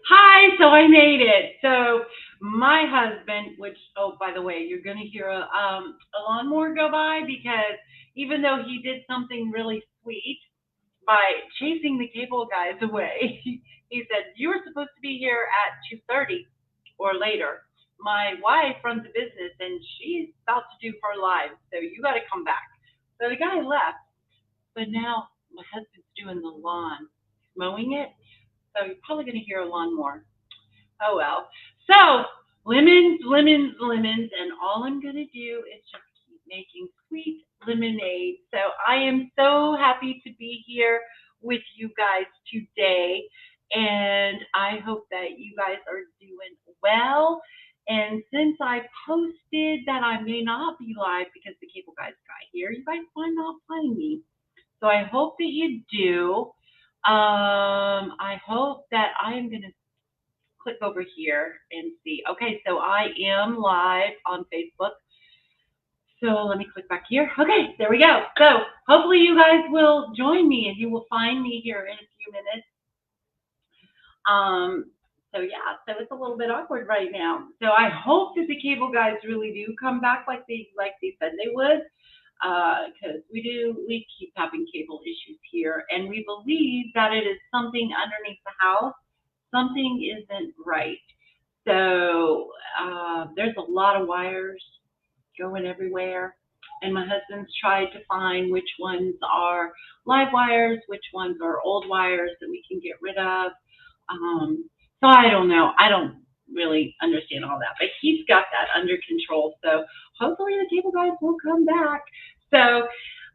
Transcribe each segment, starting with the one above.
Hi, so I made it. So my husband, which by the way, you're gonna hear a lawnmower go by because even though he did something really sweet by chasing the cable guys away, he said you were supposed to be here at 2:30 or later. My wife runs a business and she's about to do her live, so you got to come back. So the guy left, but now my husband's doing the lawn, mowing it. So you're probably gonna hear a lawnmower. Oh well. So lemons, lemons, lemons, and all I'm gonna do is just keep making sweet lemonade. So I am so happy to be here with you guys today, and I hope that you guys are doing well. And since I posted that I may not be live because the cable guys got here, you guys might not find me. So I hope that you do. I hope that I am going to click over here and see. Okay, so I am live on Facebook. So let me click back here. Okay, there we go. So hopefully you guys will join me and you will find me here in a few minutes. Um, so yeah, so it's a little bit awkward right now. So I hope that the cable guys really do come back like they said they would, because we keep having cable issues here, and we believe that it is something underneath the house. Something isn't right. So there's a lot of wires going everywhere. And my husband's tried to find which ones are live wires, which ones are old wires that we can get rid of. So I don't know. I don't really understand all that, but he's got that under control. So hopefully the cable guys will come back. So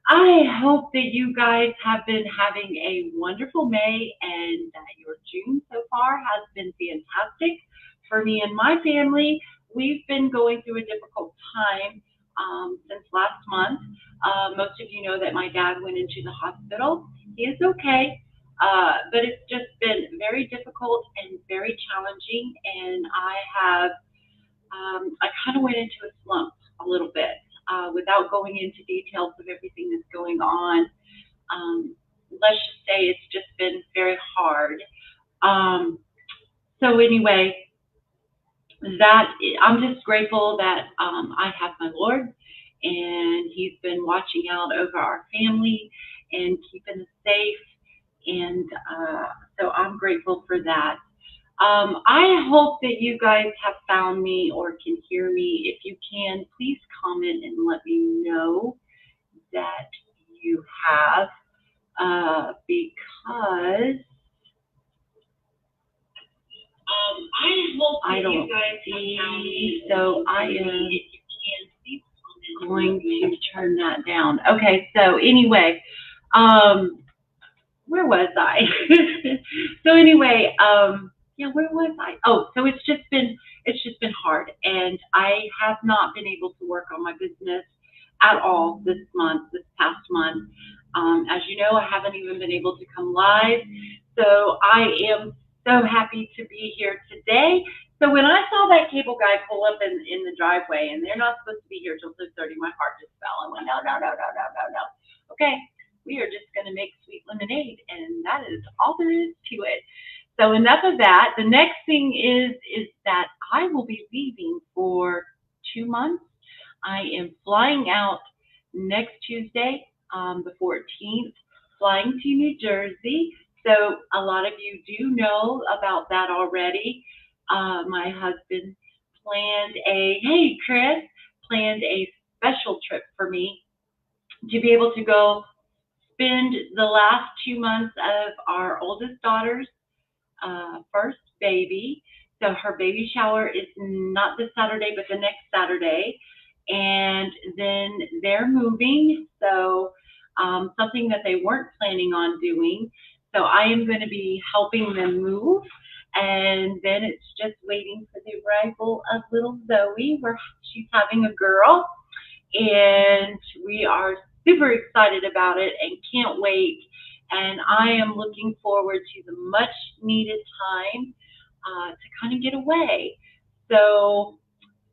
I hope that you guys have been having a wonderful May and that your June so far has been fantastic. For me and my family, we've been going through a difficult time since last month. Most of you know that my dad went into the hospital. He is okay, but it's just been very difficult and very challenging. And I kind of went into a slump a little bit without going into details of everything that's going on. Let's just say it's just been very hard. Um, so anyway, that I'm just grateful that I have my Lord, and He's been watching out over our family and keeping us safe, and so I'm grateful for that. I hope that you guys have found me or can hear me. If you can, please comment and let me know that you have, because I don't see, so I am going to turn that down. Okay, so anyway, um, where was I? So anyway, yeah, where was I? Oh, so it's just been hard, and I have not been able to work on my business at all this past month. As you know, I haven't even been able to come live, so I am so happy to be here today. So when I saw that cable guy pull up in the driveway, and they're not supposed to be here till 2:30, my heart just fell. I went, no, no, no, no, no, no, no. Okay, we are just going to make sweet lemonade, and that is all there is to it. So enough of that. The next thing is that I will be leaving for 2 months. I am flying out next Tuesday, the 14th, flying to New Jersey. So a lot of you do know about that already. My husband hey Chris, planned a special trip for me to be able to go spend the last 2 months of our oldest daughter's first baby. So her baby shower is not this Saturday, but the next Saturday. And then they're moving, so something that they weren't planning on doing. So I am going to be helping them move. And then it's just waiting for the arrival of little Zoe, where she's having a girl. And we are super excited about it and can't wait. And I am looking forward to the much needed time to kind of get away. So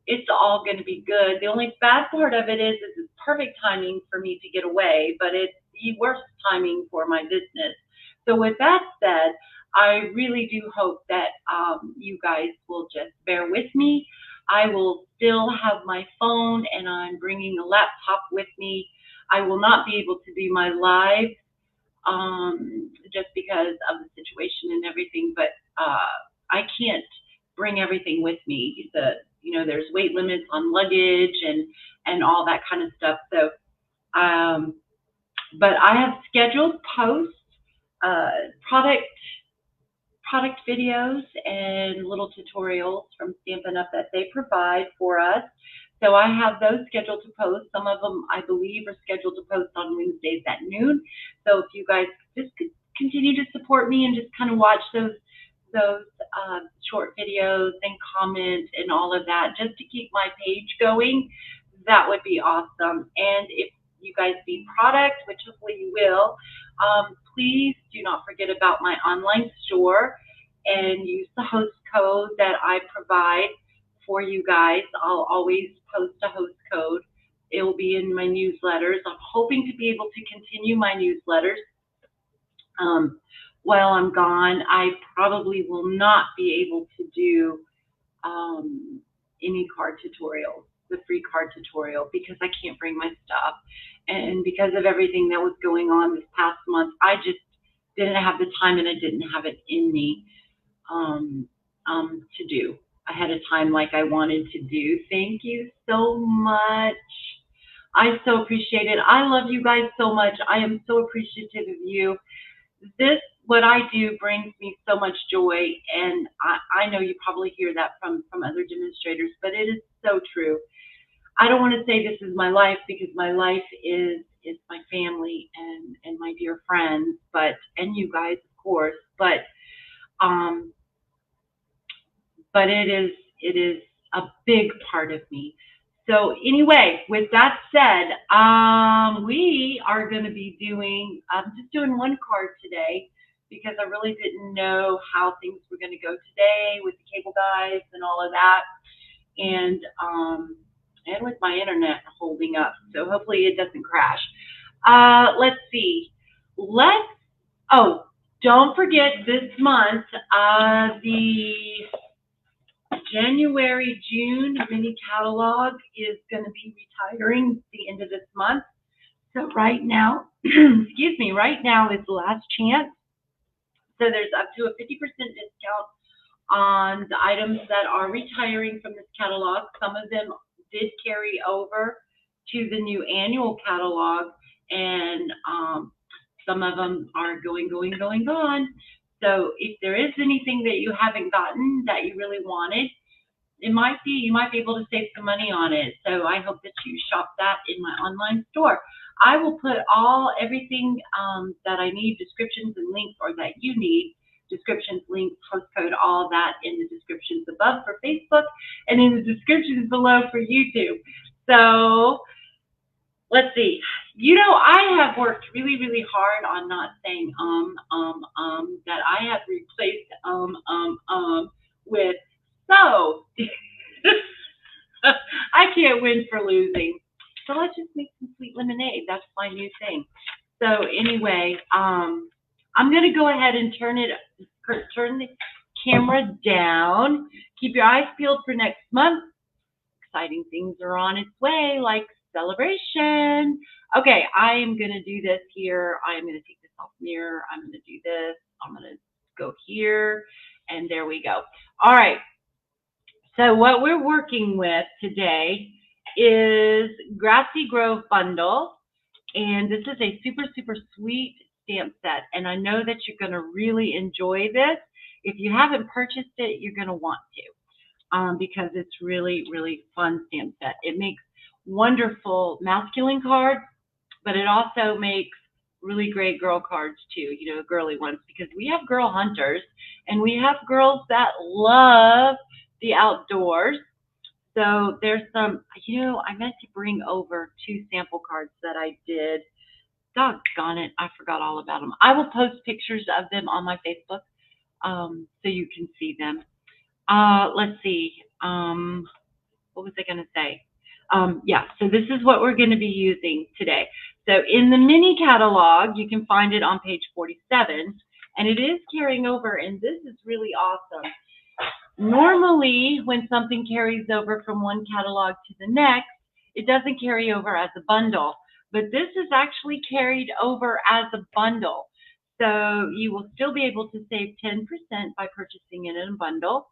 it's all going to be good. The only bad part of it is it's perfect timing for me to get away, but it's the worst timing for my business. So with that said, I really do hope that you guys will just bear with me. I will still have my phone, and I'm bringing a laptop with me. I will not be able to do my live just because of the situation and everything. But I can't bring everything with me. There's weight limits on luggage and all that kind of stuff. So, but I have scheduled posts, uh, product product videos and little tutorials from Stampin' Up! That they provide for us. So I have those scheduled to post. Some of them, I believe, are scheduled to post on Wednesdays at noon. So if you guys just continue to support me and just kind of watch those short videos and comment and all of that, just to keep my page going, that would be awesome. And if you guys need product, which hopefully you will, please do not forget about my online store and use the host code that I provide for you guys. I'll always post a host code. It will be in my newsletters. I'm hoping to be able to continue my newsletters while I'm gone. I probably will not be able to do any card tutorials, the free card tutorial, because I can't bring my stuff. And because of everything that was going on this past month, I just didn't have the time, and I didn't have it in me to do ahead of time like I wanted to do. Thank you so much. I so appreciate it. I love you guys so much. I am so appreciative of you. What I do brings me so much joy, and I know you probably hear that from other demonstrators, but it is so true. I don't want to say this is my life, because my life is my family and my dear friends, and you guys, of course, but it is a big part of me. So anyway, with that said, we are going to be I'm just doing one card today, because I really didn't know how things were going to go today with the cable guys and all of that, and with my internet holding up. So hopefully it doesn't crash. Let's see. Don't forget this month, the January-June mini catalog is going to be retiring at the end of this month. So right now, excuse me, right now is the last chance. So there's up to a 50% discount on the items that are retiring from this catalog. Some of them did carry over to the new annual catalog, and some of them are going. So if there is anything that you haven't gotten that you really wanted, you might be able to save some money on it. So I hope that you shop that in my online store. I will put everything that I need, descriptions and links, or that you need, descriptions, links, host code, all that in the descriptions above for Facebook and in the descriptions below for YouTube. So let's see. I have worked really, really hard on not saying that I have replaced with so. I can't win for losing. So let's just make some sweet lemonade. That's my new thing. So anyway, I'm going to go ahead and turn the camera down. Keep your eyes peeled for next month. Exciting things are on its way, like celebration. Okay, I am going to do this here. I'm going to take this off mirror. I'm going to do this. I'm going to go here, and there we go. All right. So what we're working with today is Grassy Grove Bundle, and this is a super, super sweet stamp set, and I know that you're going to really enjoy this. If you haven't purchased it, you're going to want to, because it's really, really fun stamp set. It makes wonderful masculine cards, but it also makes really great girl cards too, girly ones, because we have girl hunters, and we have girls that love the outdoors. So there's some, I meant to bring over 2 sample cards that I did. Doggone it, I forgot all about them. I will post pictures of them on my Facebook, so you can see them. Let's see, what was I going to say? Yeah, so this is what we're going to be using today. So in the mini catalog, you can find it on page 47, And it is carrying over, and this is really awesome. Normally, when something carries over from one catalog to the next, it doesn't carry over as a bundle, but this is actually carried over as a bundle. So you will still be able to save 10% by purchasing it in a bundle,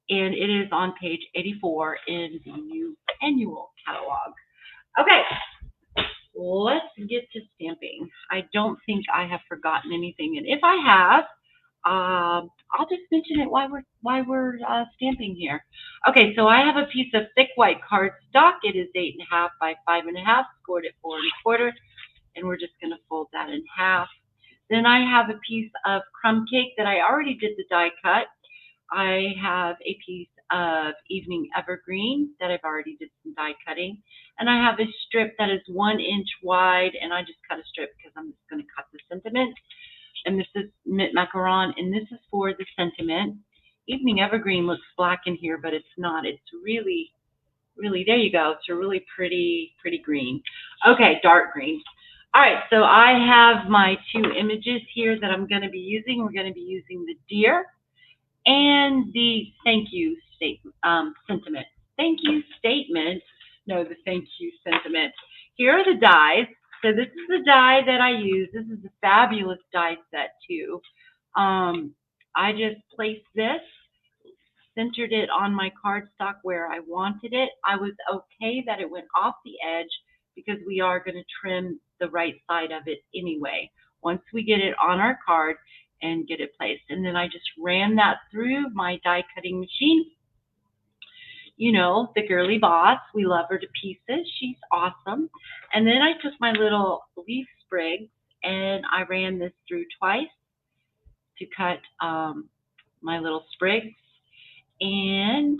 and it is on page 84 in the new annual catalog. Okay, let's get to stamping. I don't think I have forgotten anything, and if I have, I'll just mention it while we're stamping here. Okay, so I have a piece of thick white cardstock. It is 8.5 by 5.5, scored at 4 1/4, and we're just going to fold that in half. Then I have a piece of crumb cake that I already did the die cut. I have a piece of evening evergreen that I've already did some die cutting, and I have a strip that is 1 inch wide, and I just cut a strip because I'm just going to cut the sentiment. And this is mint macaron, and this is for the sentiment. Evening evergreen looks black in here, but it's not. It's really, really, there you go. It's a really pretty green. Okay, dark green. All right, so I have my 2 images here that I'm going to be using. We're going to be using the deer and the thank you sentiment. Thank you statement. No, the thank you sentiment. Here are the dies. So this is the die that I use. This is a fabulous die set too. I just placed this, centered it on my cardstock where I wanted it. I was okay that it went off the edge because we are going to trim the right side of it anyway, once we get it on our card and get it placed. And then I just ran that through my die cutting machine. You know, the girly boss, we love her to pieces. She's awesome. And then I took my little leaf sprigs and I ran this through twice to cut my little sprigs. And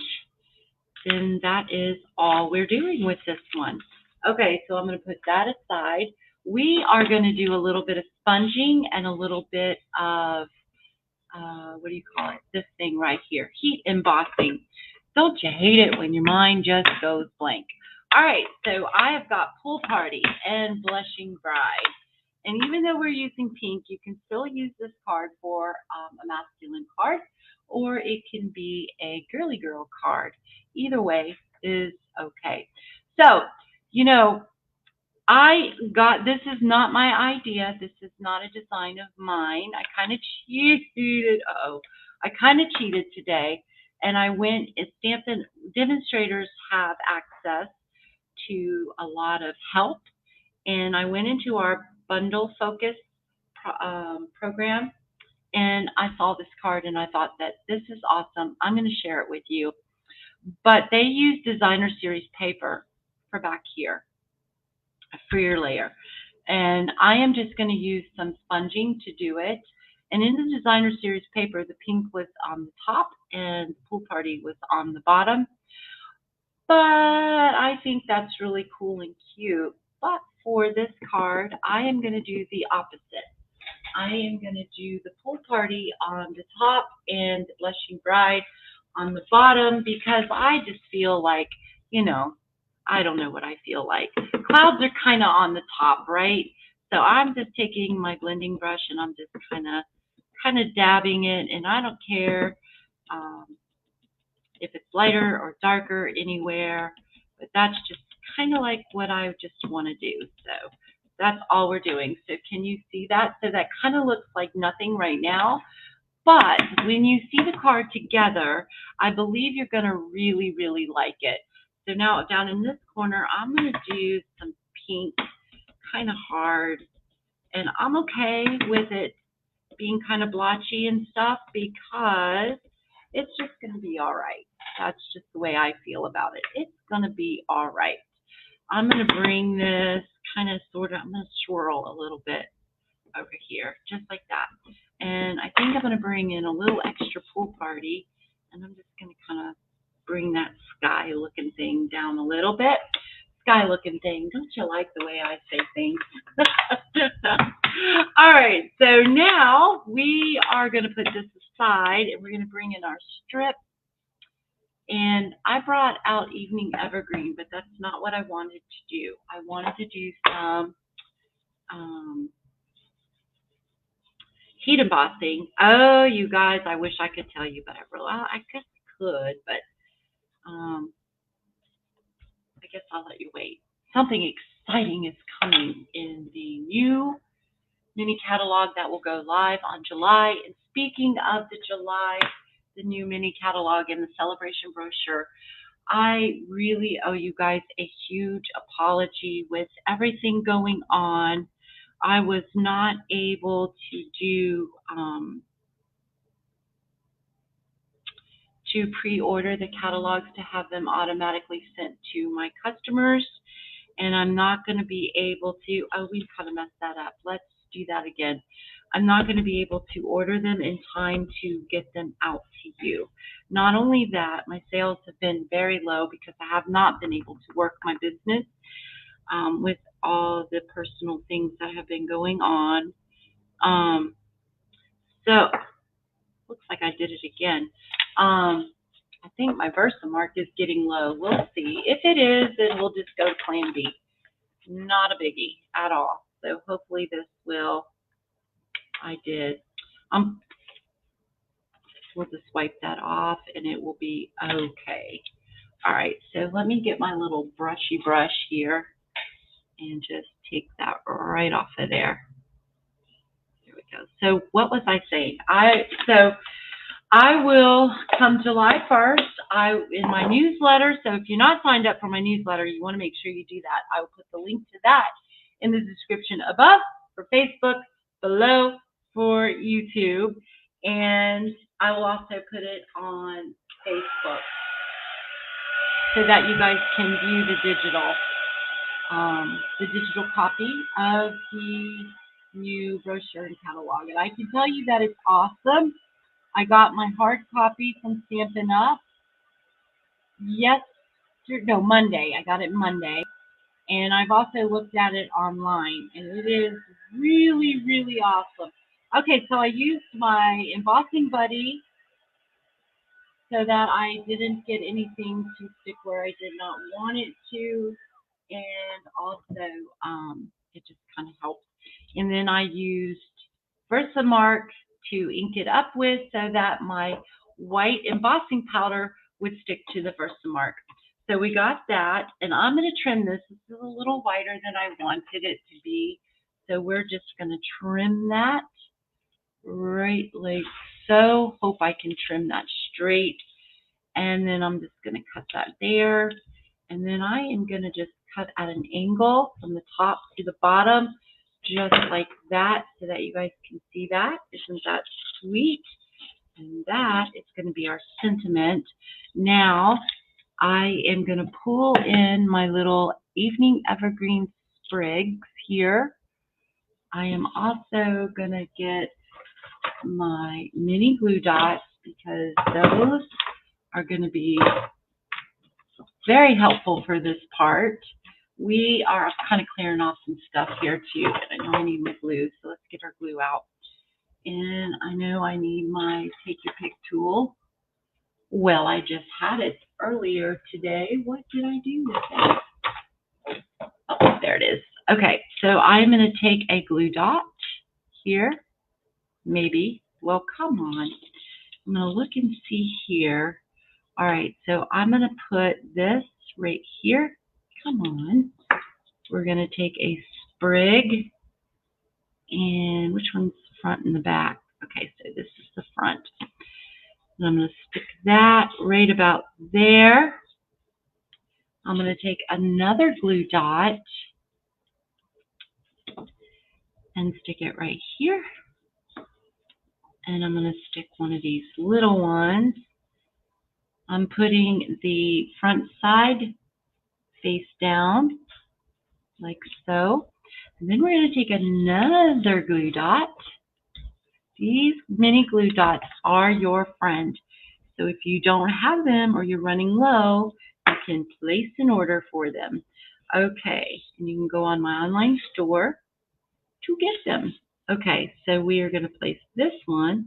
then that is all we're doing with this one. Okay, so I'm going to put that aside. We are going to do a little bit of sponging and a little bit of, what do you call it? This thing right here, heat embossing. Don't you hate it when your mind just goes blank? All right, so I have got Pool Party and Blushing Bride. And even though we're using pink, you can still use this card for a masculine card, or it can be a girly girl card. Either way is okay. So, you know, this is not my idea. This is not a design of mine. I kind of cheated. I kind of cheated today. And I went, Stampin' demonstrators have access to a lot of help. And I went into our bundle focus program, and I saw this card and I thought that this is awesome. I'm going to share it with you. But they use designer series paper for back here for your layer. And I am just going to use some sponging to do it. And in the designer series paper, the pink was on the top and Pool Party was on the bottom. But I think that's really cool and cute. But for this card, I am going to do the opposite. I am going to do the Pool Party on the top and Blushing Bride on the bottom, because I just feel like, you know, I don't know what I feel like. Clouds are kind of on the top, right? So I'm just taking my blending brush and I'm just kind of dabbing it, and I don't care if it's lighter or darker anywhere, but that's just kind of like what I just want to do. So that's all we're doing. So can you see that? So that kind of looks like nothing right now, but when you see the card together, I believe you're going to really, really like it. So now down in this corner, I'm going to do some pink, kind of hard, and I'm okay with it being kind of blotchy and stuff because it's just going to be all right. That's just the way I feel about it. It's going to be all right. I'm going to bring this kind of I'm going to swirl a little bit over here, just like that. And I think I'm going to bring in a little extra Pool Party, and I'm just going to kind of bring that sky looking thing down a little bit. Sky looking thing. Don't you like the way I say things? All right, so now we are going to put this aside and we're going to bring in our strip. And I brought out Evening Evergreen, but that's not what I wanted to do. I wanted to do some heat embossing. Oh, you guys, I wish I could tell you, but I guess I could, but I guess I'll let you wait. Something exciting is coming in the new mini catalog that will go live on July. And speaking of the July, the new mini catalog and the celebration brochure, I really owe you guys a huge apology with everything going on. I was not able to do to pre-order the catalogs to have them automatically sent to my customers, and I'm not going to be able to, oh, we kind of messed that up. Let's do that again. I'm not going to be able to order them in time to get them out to you. Not only that, my sales have been very low because I have not been able to work my business with all the personal things that have been going on. So, looks like I did it again. I think my Versamark is getting low. We'll see. If it is, then we'll just go to Plan B. Not a biggie at all. So hopefully this will, I did. We'll just wipe that off and it will be okay. All right, so let me get my little brushy brush here and just take that right off of there. There we go. So what was I saying? I will come July 1st, in my newsletter. So if you're not signed up for my newsletter, you want to make sure you do that. I will put the link to that in the description above for Facebook, below for YouTube, and I will also put it on Facebook so that you guys can view the digital copy of the new brochure and catalog. And I can tell you that it's awesome. I got my hard copy from Stampin' Up! Monday. I got it Monday. And I've also looked at it online, and it is really, really awesome. Okay, so I used my embossing buddy so that I didn't get anything to stick where I did not want it to, and also it just kind of helped. And then I used Versamark to ink it up with so that my white embossing powder would stick to the Versamark. So we got that, and I'm going to trim this. This is a little wider than I wanted it to be. So we're just going to trim that right like so. Hope I can trim that straight. And then I'm just going to cut that there. And then I am going to just cut at an angle from the top to the bottom, just like that, so that you guys can see that. Isn't that sweet? And that is going to be our sentiment. Now, I am going to pull in my little evening evergreen sprigs here. I am also going to get my mini glue dots because those are going to be very helpful for this part. We are kind of clearing off some stuff here too, but I know I need my glue, so let's get our glue out. And I know I need my Take Your Pick tool. Well, I just had it earlier today. What did I do with it? Oh, there it is. Okay, so I'm going to take a glue dot here. Maybe. Well, come on. I'm going to look and see here. All right, so I'm going to put this right here. Come on. We're going to take a sprig. And which one's the front and the back? Okay, so this is the front. And I'm going to stick that right about there. I'm going to take another glue dot and stick it right here. And I'm going to stick one of these little ones. I'm putting the front side face down, like so. And then we're going to take another glue dot. These mini glue dots are your friend. So if you don't have them or you're running low, you can place an order for them. Okay, and you can go on my online store to get them. Okay, so we are going to place this one,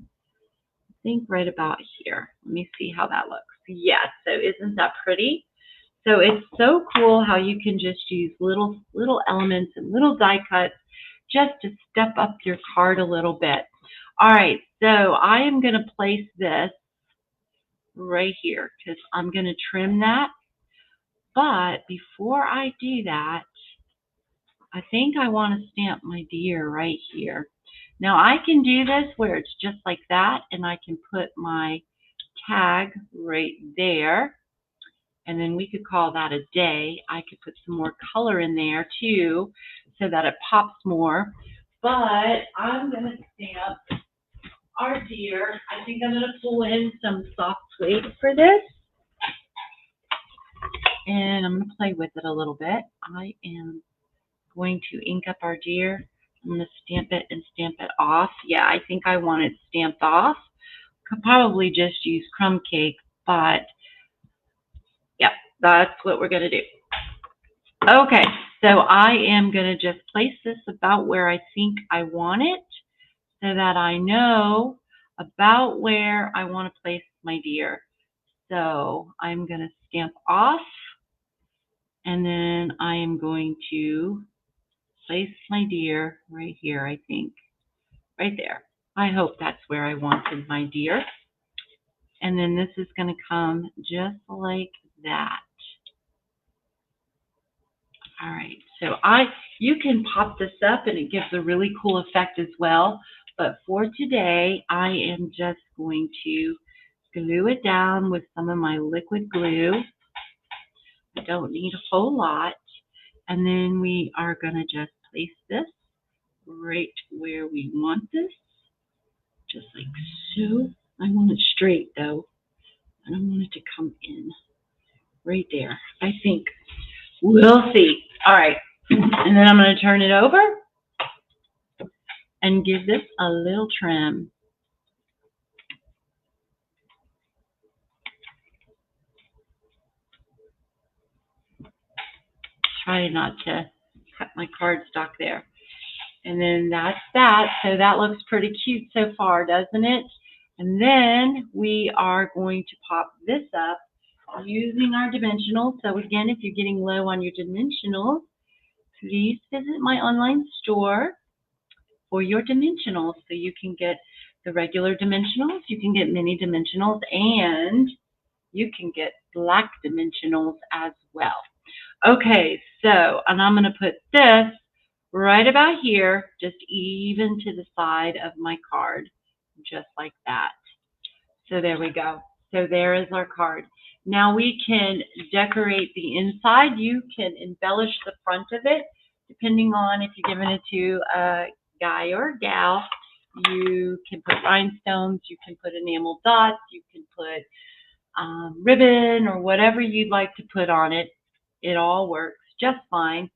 I think right about here. Let me see how that looks. Yes, so isn't that pretty? So it's so cool how you can just use little elements and little die cuts just to step up your card a little bit. All right, so I am going to place this right here because I'm going to trim that. But before I do that, I think I want to stamp my deer right here. Now I can do this where it's just like that, and I can put my tag right there, and then we could call that a day. I could put some more color in there too so that it pops more. But I'm going to stamp our deer. I think I'm going to pull in some soft suede for this, and I'm going to play with it a little bit. I am going to ink up our deer. I'm going to stamp it and stamp it off. Yeah, I think I want it stamped off. Could probably just use crumb cake, but yeah, that's what we're going to do. Okay, so I am going to just place this about where I think I want it so that I know about where I want to place my deer. So I'm going to stamp off, and then I am going to place my deer right here, I think. Right there. I hope that's where I wanted my deer. And then this is going to come just like that. All right, so you can pop this up and it gives a really cool effect as well. But for today, I am just going to glue it down with some of my liquid glue. I don't need a whole lot. And then we are going to just place this right where we want this, just like so. I want it straight though. I don't want it to come in right there. I think we'll see. All right, and then I'm going to turn it over and give this a little trim. Try not to cut my cardstock there. And then that's that. So that looks pretty cute so far, doesn't it? And then we are going to pop this up using our dimensionals. So again, if you're getting low on your dimensionals, please visit my online store for your dimensionals. So you can get the regular dimensionals, you can get mini dimensionals, and you can get black dimensionals as well. Okay, so, and I'm going to put this right about here, just even to the side of my card, just like that. So there we go. So there is our card. Now we can decorate the inside. You can embellish the front of it, depending on if you're giving it to a guy or a gal. You can put rhinestones, you can put enamel dots, you can put ribbon or whatever you'd like to put on it. It all works just fine.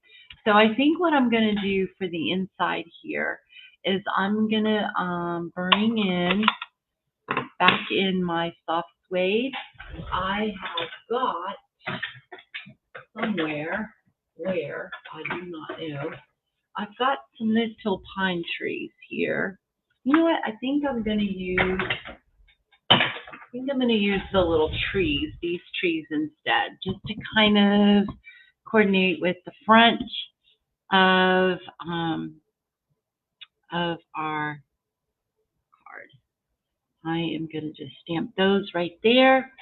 So I think what I'm going to do for the inside here is I'm going to bring in, back in my soft suede, I have got somewhere, where, I do not know, I've got some little pine trees here. You know what, I think I'm going to use the little trees, these trees instead, just to kind of coordinate with the front of our card. I am going to just stamp those right there.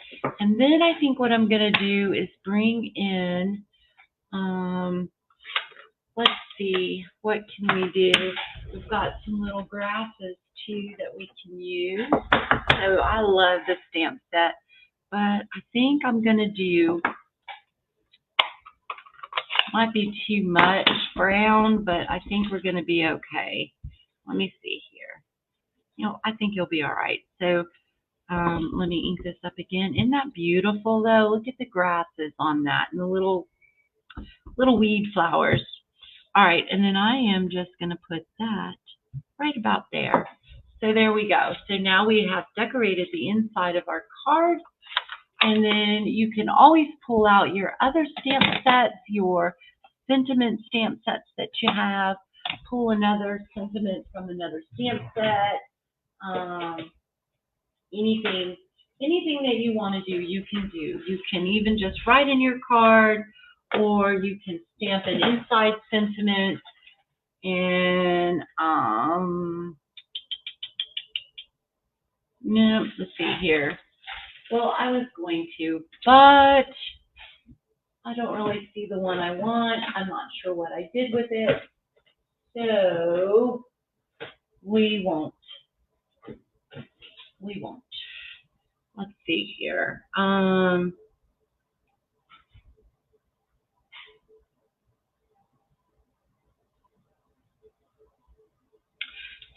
And then I think what I'm going to do is bring in, let's see, what can we do? We've got some little grasses too that we can use. So I love the stamp set, but I think I'm going to do, might be too much brown, but I think we're going to be okay. Let me see here. You know, I think you'll be all right. So let me ink this up again. Isn't that beautiful though? Look at the grasses on that and the little weed flowers. All right, and then I am just going to put that right about there. So there we go. So now we have decorated the inside of our card. And then you can always pull out your other stamp sets, your sentiment stamp sets that you have. Pull another sentiment from another stamp set. Anything that you want to do, you can do. You can even just write in your card, or you can stamp an inside sentiment. And No, let's see here. Well, I was going to, but I don't really see the one I want. I'm not sure what I did with it. So we won't. We won't. Let's see here.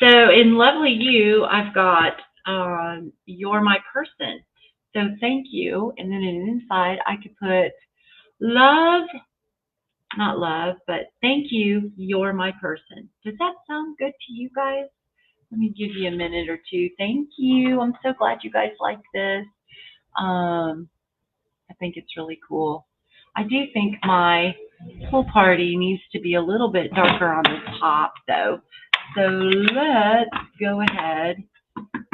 So in Lovely You, I've got You're My Person. So thank you. And then inside, I could put love, not love, but thank you, you're my person. Does that sound good to you guys? Let me give you a minute or two. Thank you. I'm so glad you guys like this. I think it's really cool. I do think my pool party needs to be a little bit darker on the top, though. So let's go ahead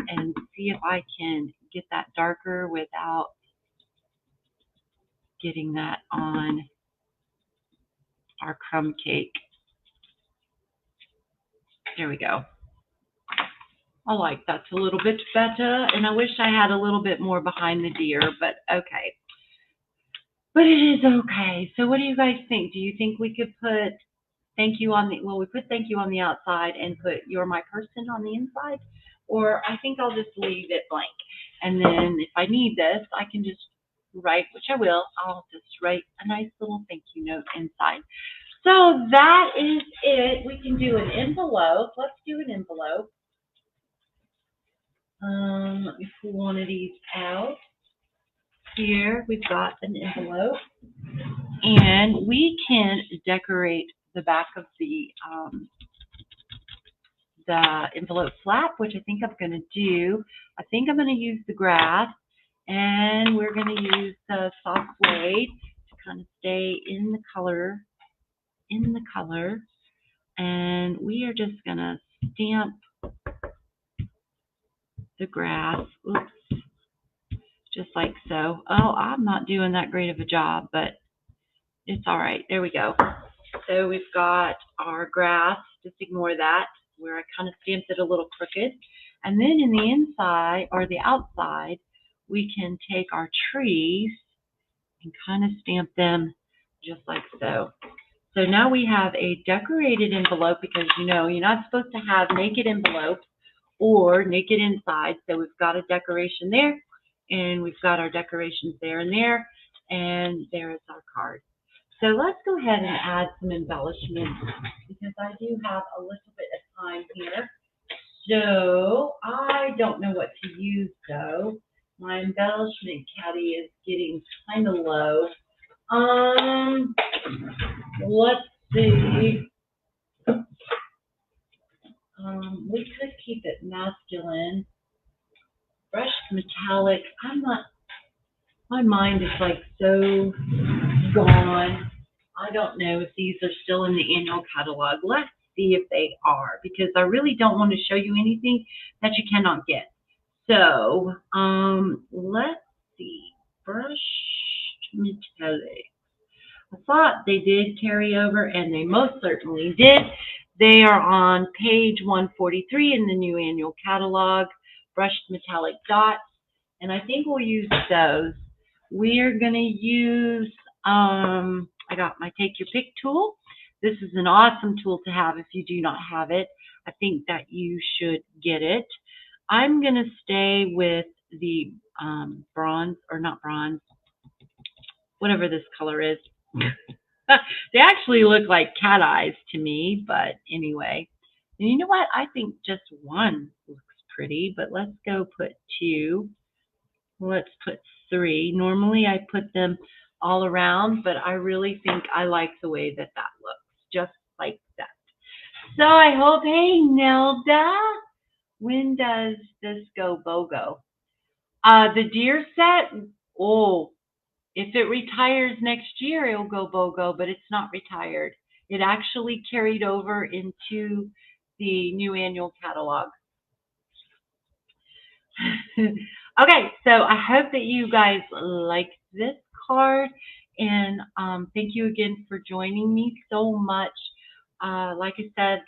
and see if I can get that darker without getting that on our crumb cake. There we go. I like that's a little bit better, and I wish I had a little bit more behind the deer, but okay. But it is okay. So what do you guys think? Do you think we could put thank you on the, well, we put thank you on the outside and put you're my person on the inside? Or I think I'll just leave it blank. And then if I need this, I can just write, which I will, I'll just write a nice little thank you note inside. So that is it. We can do an envelope. Let's do an envelope. Let me pull one of these out. Here we've got an envelope, and we can decorate the back of the envelope flap, which I think I'm going to do. I think I'm going to use the grass, and we're going to use the soft suede to kind of stay in the color, and we are just going to stamp the grass. Oops. Just like so. Oh, I'm not doing that great of a job, but it's all right. There we go. So we've got our grass. Just ignore that, where I kind of stamped it a little crooked. And then in the inside, or the outside, we can take our trees and kind of stamp them just like so. So now we have a decorated envelope, because you know you're not supposed to have naked envelopes or naked inside. So we've got a decoration there, and we've got our decorations there, and there is our card. So let's go ahead and add some embellishments, because I do have a little bit of time here. So I don't know what to use though. My embellishment caddy is getting kind of low. Let's see. We could keep it masculine. Brushed metallic. My mind is like so gone. I don't know if these are still in the annual catalog. Let's see if they are, because I really don't want to show you anything that you cannot get. So, let's see. Brushed metallic. I thought they did carry over, and they most certainly did. They are on page 143 in the new annual catalog, brushed metallic dots, and I think we'll use those. We are going to use, I got my Take Your Pick tool. This is an awesome tool to have if you do not have it. I think that you should get it. I'm going to stay with the bronze, or not bronze, whatever this color is. They actually look like cat eyes to me, but anyway. And you know what? I think just one looks pretty, but let's go put two. Let's put three. Normally I put them all around, but I really think I like the way that that looks, just like that. So I hope, hey Nelda, when does this go BOGO? The deer set, oh, if it retires next year, it'll go BOGO, but it's not retired. It actually carried over into the new annual catalog. Okay, so I hope that you guys like this card, and thank you again for joining me so much. Like I said,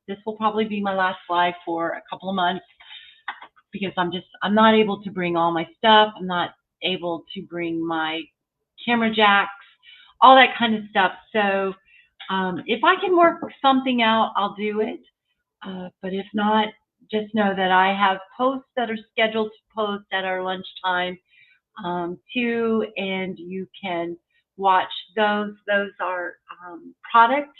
this will probably be my last live for a couple of months. because I'm not able to bring all my stuff. I'm not able to bring my camera jacks, all that kind of stuff. So if I can work something out, I'll do it. But if not, just know that I have posts that are scheduled to post at our lunchtime too, and you can watch those. Those are product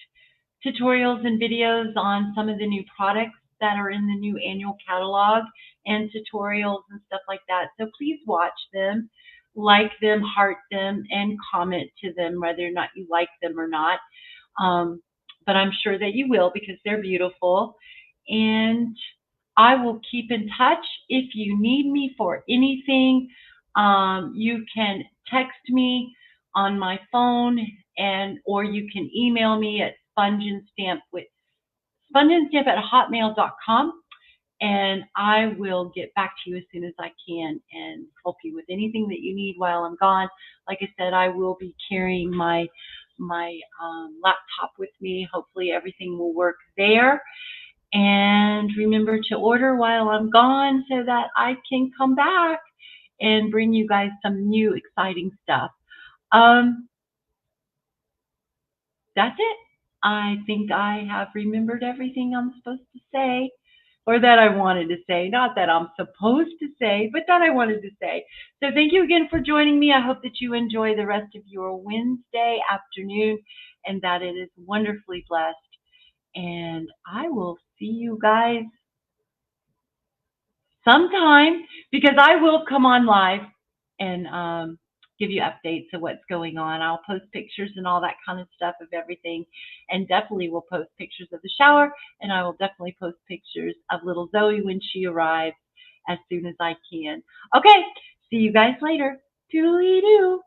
tutorials and videos on some of the new products that are in the new annual catalog and tutorials and stuff like that. So please watch them, like them, heart them, and comment to them whether or not you like them or not. Um, but I'm sure that you will because they're beautiful. And I will keep in touch. If you need me for anything, you can text me on my phone, and or you can email me at spongeandstamp@hotmail.com, and I will get back to you as soon as I can and help you with anything that you need while I'm gone. Like I said, I will be carrying my laptop with me. Hopefully everything will work there. And remember to order while I'm gone so that I can come back and bring you guys some new exciting stuff. Um, that's it. I think I have remembered everything I'm supposed to say, or that I wanted to say. Not that I'm supposed to say, but that I wanted to say. So thank you again for joining me. I hope that you enjoy the rest of your Wednesday afternoon and that it is wonderfully blessed. And I will see you guys sometime because I will come on live and give you updates of what's going on. I'll post pictures and all that kind of stuff of everything, and definitely will post pictures of the shower, and I will definitely post pictures of little Zoe when she arrives as soon as I can. Okay, see you guys later. Toodly-doo.